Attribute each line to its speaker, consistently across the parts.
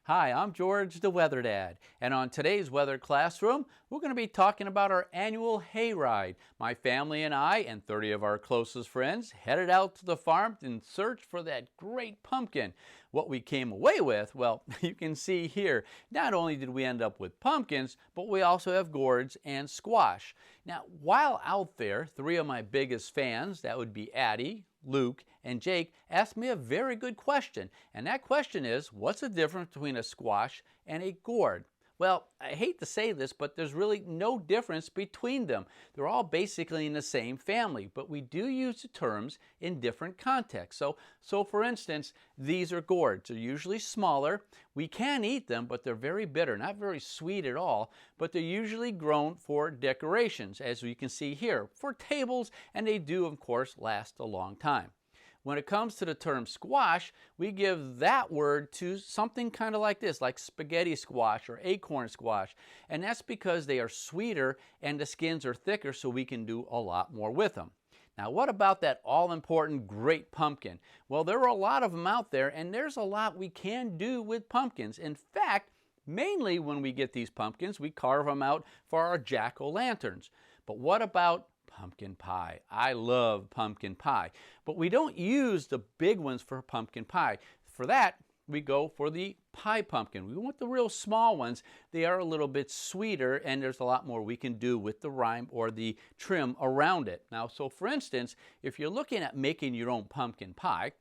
Speaker 1: Hi, I'm George, the Weather Dad, and on today's Weather Classroom, we're going to be talking about our annual hayride. My family and I and 30 of our closest friends headed out to the farm in search for that great pumpkin. What we came away with, well, you can see here, not only did we end up with pumpkins, but we also have gourds and squash. Now, while out there, 3 of my biggest fans, that would be Addie, Luke, and Jake, asked me a very good question. And that question is, what's the difference between a squash and a gourd? Well, I hate to say this, but there's really no difference between them. They're all basically in the same family, but we do use the terms in different contexts. So for instance, these are gourds. They're usually smaller. We can eat them, but they're very bitter, not very sweet at all, but they're usually grown for decorations, as you can see here, for tables, and they do, of course, last a long time. When it comes to the term squash, we give that word to something kind of like this, like spaghetti squash or acorn squash. And that's because they are sweeter and the skins are thicker, so we can do a lot more with them. Now, what about that all-important great pumpkin? Well, there are a lot of them out there, and there's a lot we can do with pumpkins. In fact, mainly when we get these pumpkins, we carve them out for our jack-o'-lanterns. But what about pumpkin pie? I love pumpkin pie, but we don't use the big ones for pumpkin pie. For that, we go for the pie pumpkin. We want the real small ones. They are a little bit sweeter, and there's a lot more we can do with the rind or the trim around it. Now, so for instance, if you're looking at making your own pumpkin pie,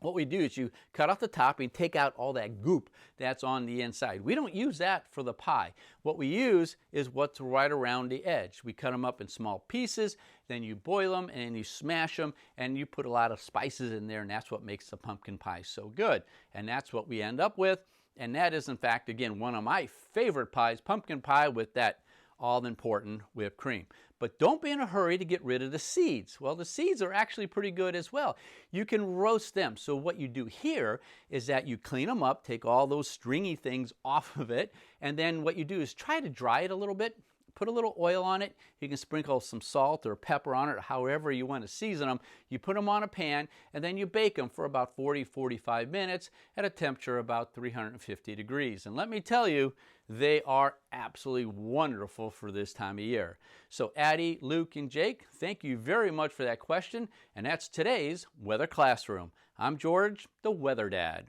Speaker 1: what we do is you cut off the top and take out all that goop that's on the inside. We don't use that for the pie. What we use is what's right around the edge. We cut them up in small pieces, then you boil them and you smash them, and you put a lot of spices in there, and that's what makes the pumpkin pie so good. And that's what we end up with. And that is, in fact, again, one of my favorite pies, pumpkin pie with that all-important whipped cream. But don't be in a hurry to get rid of the seeds. Well, the seeds are actually pretty good as well. You can roast them. So what you do here is that you clean them up, take all those stringy things off of it, and then what you do is try to dry it a little bit. Put a little oil on it. You can sprinkle some salt or pepper on it, however you want to season them. You put them on a pan, and then you bake them for about 40-45 minutes at a temperature about 350 degrees. And let me tell you, they are absolutely wonderful for this time of year. So Addie, Luke, and Jake, thank you very much for that question. And that's today's Weather Classroom. I'm George, the Weather Dad.